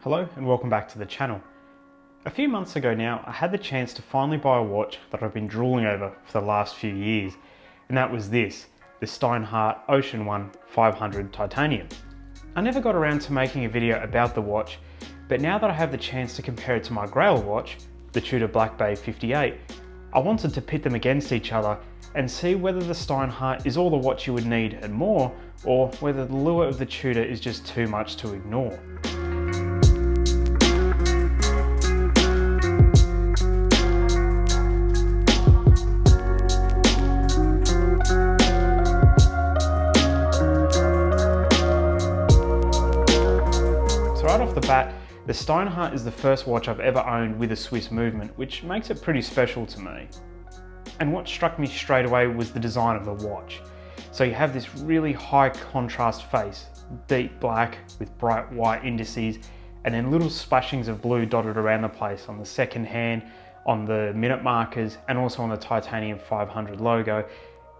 Hello and welcome back to the channel. A few months ago now, I had the chance to finally buy a watch that I've been drooling over for the last few years, and that was this, the Steinhart Ocean One 500 Titanium. I never got around to making a video about the watch, but now that I have the chance to compare it to my Grail watch, the Tudor Black Bay 58, I wanted to pit them against each other and see whether the Steinhart is all the watch you would need and more, or whether the lure of the Tudor is just too much to ignore. So right off the bat, the Steinhart is the first watch I've ever owned with a Swiss movement, which makes it pretty special to me. And what struck me straight away was the design of the watch. So you have this really high contrast face, deep black with bright white indices, and then little splashings of blue dotted around the place on the second hand, on the minute markers, and also on the Titanium 500 logo.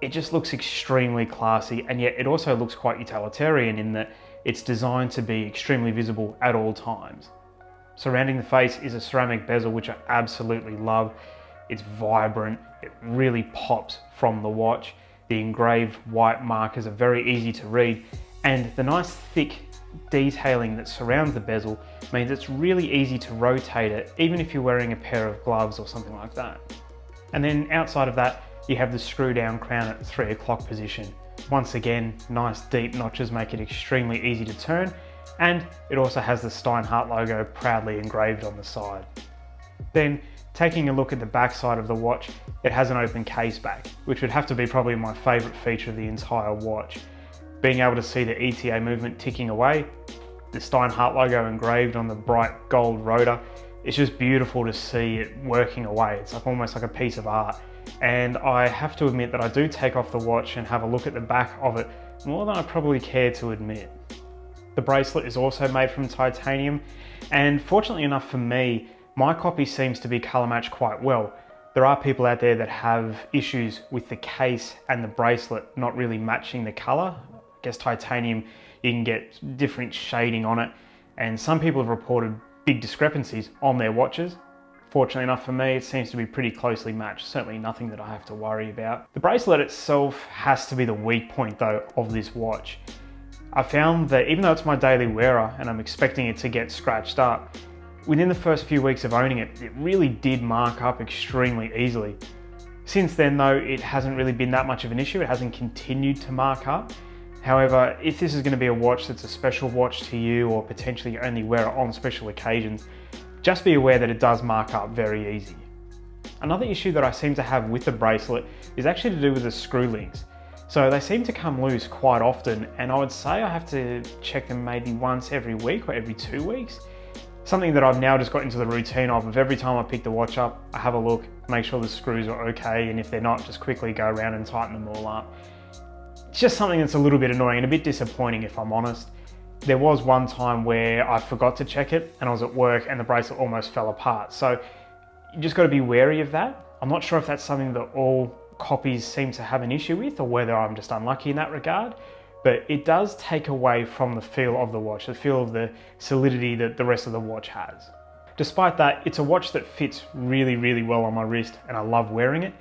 It just looks extremely classy, and yet it also looks quite utilitarian in that it's designed to be extremely visible at all times. Surrounding the face is a ceramic bezel, which I absolutely love. It's vibrant, it really pops from the watch. The engraved white markers are very easy to read, and the nice thick detailing that surrounds the bezel means it's really easy to rotate it, even if you're wearing a pair of gloves or something like that. And then outside of that, you have the screw down crown at the 3 o'clock position. Once again, nice deep notches make it extremely easy to turn, and it also has the Steinhart logo proudly engraved on the side. Then, taking a look at the back side of the watch, it has an open case back, which would have to be probably my favourite feature of the entire watch. Being able to see the ETA movement ticking away, the Steinhart logo engraved on the bright gold rotor, it's just beautiful to see it working away. It's like almost like a piece of art. And I have to admit that I do take off the watch and have a look at the back of it more than I probably care to admit. The bracelet is also made from titanium, and fortunately enough for me, my copy seems to be colour matched quite well. There are people out there that have issues with the case and the bracelet not really matching the colour. I guess titanium, you can get different shading on it, and some people have reported big discrepancies on their watches. Fortunately enough for me, it seems to be pretty closely matched, certainly nothing that I have to worry about. The bracelet itself has to be the weak point though of this watch. I found that even though it's my daily wearer and I'm expecting it to get scratched up, within the first few weeks of owning it, it really did mark up extremely easily. Since then though, it hasn't really been that much of an issue. It hasn't continued to mark up. However, if this is going to be a watch that's a special watch to you, or potentially you only wear it on special occasions, just be aware that it does mark up very easy. Another issue that I seem to have with the bracelet is actually to do with the screw links. So they seem to come loose quite often, and I would say I have to check them maybe once every week or every 2 weeks. Something that I've now just got into the routine of every time I pick the watch up, I have a look, make sure the screws are okay, and if they're not, just quickly go around and tighten them all up. It's just something that's a little bit annoying and a bit disappointing if I'm honest. There was one time where I forgot to check it and I was at work and the bracelet almost fell apart. So you just got to be wary of that. I'm not sure if that's something that all copies seem to have an issue with, or whether I'm just unlucky in that regard, but it does take away from the feel of the watch, the feel of the solidity that the rest of the watch has. Despite that, it's a watch that fits really, really well on my wrist and I love wearing it.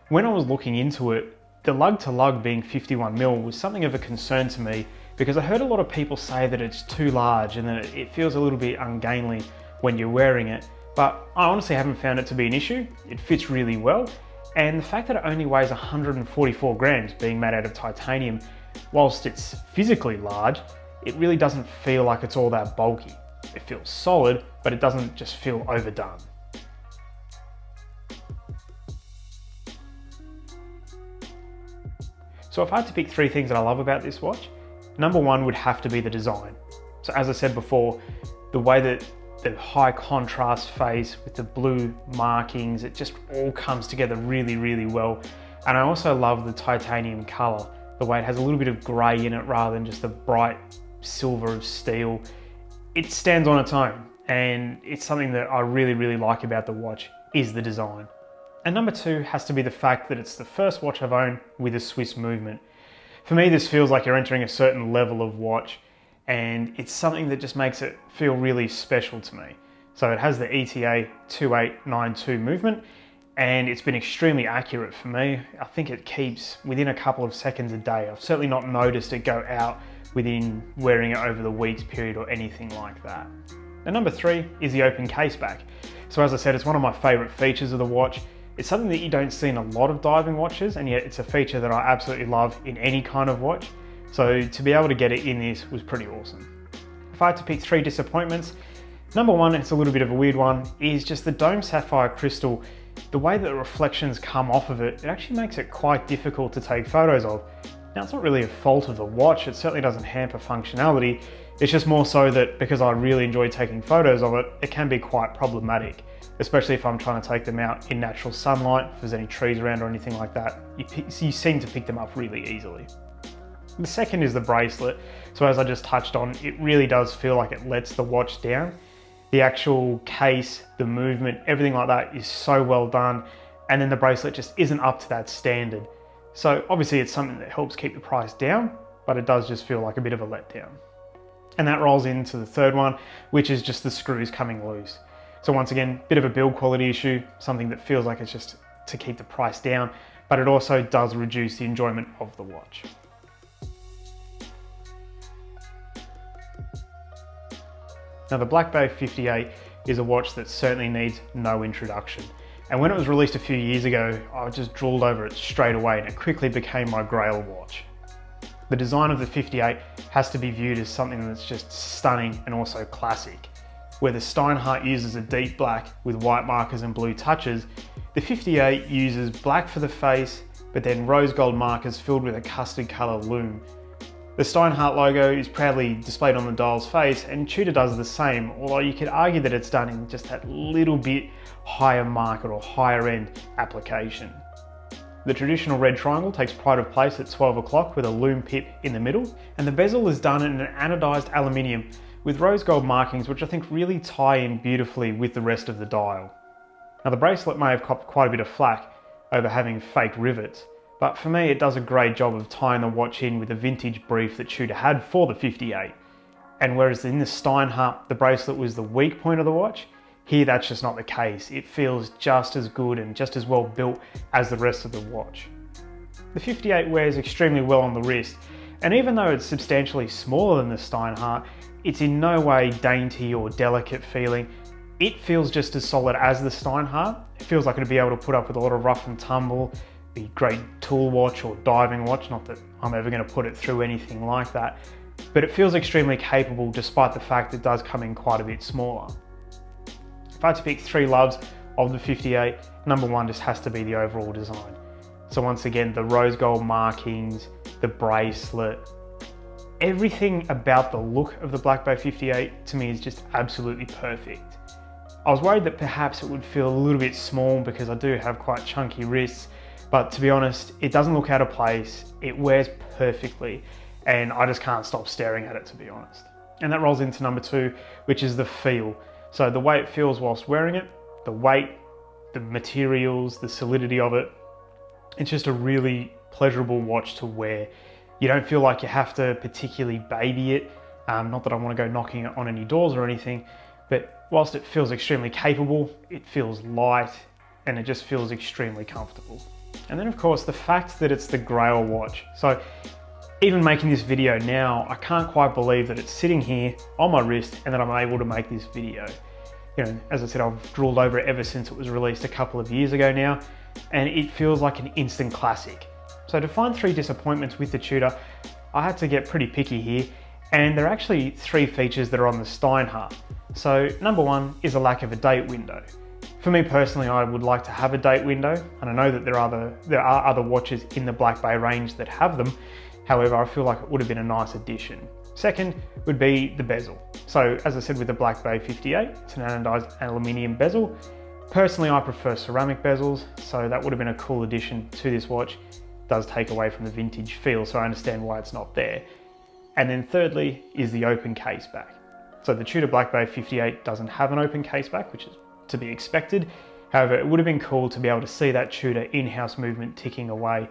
When I was looking into it, the lug to lug being 51mm was something of a concern to me, because I heard a lot of people say that it's too large and that it feels a little bit ungainly when you're wearing it, but I honestly haven't found it to be an issue. It fits really well, and the fact that it only weighs 144 grams being made out of titanium, whilst it's physically large, it really doesn't feel like it's all that bulky. It feels solid, but it doesn't just feel overdone. So if I had to pick 3 things that I love about this watch, number 1 would have to be the design. So as I said before, the way that the high contrast face with the blue markings, it just all comes together really, really well. And I also love the titanium color, the way it has a little bit of gray in it rather than just the bright silver of steel. It stands on its own, and it's something that I really, really like about the watch is the design. And number 2 has to be the fact that it's the first watch I've owned with a Swiss movement. For me, this feels like you're entering a certain level of watch, and it's something that just makes it feel really special to me. So it has the ETA 2892 movement, and it's been extremely accurate for me. I think it keeps within a couple of seconds a day. I've certainly not noticed it go out within wearing it over the week's period or anything like that. And number 3 is the open case back. So as I said, it's one of my favorite features of the watch. It's something that you don't see in a lot of diving watches, and yet it's a feature that I absolutely love in any kind of watch. So to be able to get it in this was pretty awesome. If I had to pick 3 disappointments, number 1, it's a little bit of a weird one, is just the dome sapphire crystal. The way that the reflections come off of it, it actually makes it quite difficult to take photos of. Now, it's not really a fault of the watch, it certainly doesn't hamper functionality. It's just more so that because I really enjoy taking photos of it, it can be quite problematic, especially if I'm trying to take them out in natural sunlight, if there's any trees around or anything like that. You seem to pick them up really easily. The second is the bracelet. So as I just touched on, it really does feel like it lets the watch down. The actual case, the movement, everything like that is so well done. And then the bracelet just isn't up to that standard. So obviously it's something that helps keep the price down, but it does just feel like a bit of a letdown. And that rolls into the third one, which is just the screws coming loose. So once again, bit of a build quality issue, something that feels like it's just to keep the price down, but it also does reduce the enjoyment of the watch. Now the Black Bay 58 is a watch that certainly needs no introduction. And when it was released a few years ago, I just drooled over it straight away and it quickly became my grail watch. The design of the 58 has to be viewed as something that's just stunning and also classic. Where the Steinhart uses a deep black with white markers and blue touches, the 58 uses black for the face, but then rose gold markers filled with a custard colour lume. The Steinhart logo is proudly displayed on the dial's face, and Tudor does the same, although you could argue that it's done in just that little bit higher market or higher end application. The traditional red triangle takes pride of place at 12 o'clock with a lume pip in the middle, and the bezel is done in an anodised aluminium with rose gold markings, which I think really tie in beautifully with the rest of the dial. Now the bracelet may have copped quite a bit of flack over having fake rivets, but for me it does a great job of tying the watch in with the vintage brief that Tudor had for the 58. And whereas in the Steinhart the bracelet was the weak point of the watch, here that's just not the case. It feels just as good and just as well built as the rest of the watch. The 58 wears extremely well on the wrist, and even though it's substantially smaller than the Steinhart, it's in no way dainty or delicate feeling. It feels just as solid as the Steinhart. It feels like it'd be able to put up with a lot of rough and tumble, be a great tool watch or diving watch, not that I'm ever going to put it through anything like that, but it feels extremely capable despite the fact it does come in quite a bit smaller. If I had to pick 3 loves of the 58, number 1 just has to be the overall design. So once again, the rose gold markings, the bracelet, everything about the look of the Black Bay 58 to me is just absolutely perfect. I was worried that perhaps it would feel a little bit small because I do have quite chunky wrists, but to be honest, it doesn't look out of place, it wears perfectly, and I just can't stop staring at it, to be honest. And that rolls into number 2, which is the feel. So the way it feels whilst wearing it, the weight, the materials, the solidity of it, it's just a really pleasurable watch to wear. You don't feel like you have to particularly baby it, not that I want to go knocking it on any doors or anything, but whilst it feels extremely capable, it feels light and it just feels extremely comfortable. And then of course the fact that it's the Grail watch. So even making this video now, I can't quite believe that it's sitting here on my wrist and that I'm able to make this video. You know, as I said, I've drooled over it ever since it was released a couple of years ago now, and it feels like an instant classic. So to find 3 disappointments with the Tudor, I had to get pretty picky here, and there are actually 3 features that are on the Steinhart. So number 1 is a lack of a date window. For me personally, I would like to have a date window, and I know that there are other watches in the Black Bay range that have them. However, I feel like it would have been a nice addition. Second would be the bezel. So as I said with the Black Bay 58, it's an anodized aluminium bezel. Personally, I prefer ceramic bezels, so that would have been a cool addition to this watch. It does take away from the vintage feel, so I understand why it's not there. And then thirdly is the open case back. So the Tudor Black Bay 58 doesn't have an open case back, which is to be expected. However, it would have been cool to be able to see that Tudor in-house movement ticking away.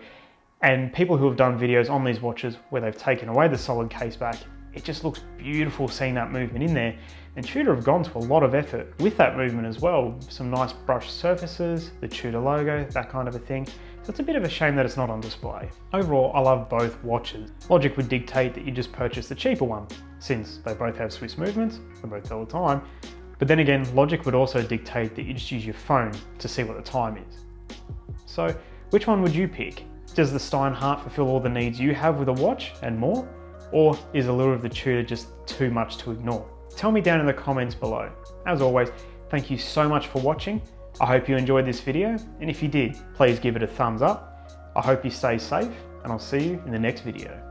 And people who have done videos on these watches where they've taken away the solid case back, it just looks beautiful seeing that movement in there. And Tudor have gone to a lot of effort with that movement as well. Some nice brushed surfaces, the Tudor logo, that kind of a thing. So it's a bit of a shame that it's not on display. Overall, I love both watches. Logic would dictate that you just purchase the cheaper one, since they both have Swiss movements, they both tell the time. But then again, Logic would also dictate that you just use your phone to see what the time is. So, which one would you pick? Does the Steinhart fulfill all the needs you have with a watch and more? Or is the lure of the Tudor just too much to ignore? Tell me down in the comments below. As always, thank you so much for watching. I hope you enjoyed this video, and if you did, please give it a thumbs up. I hope you stay safe, and I'll see you in the next video.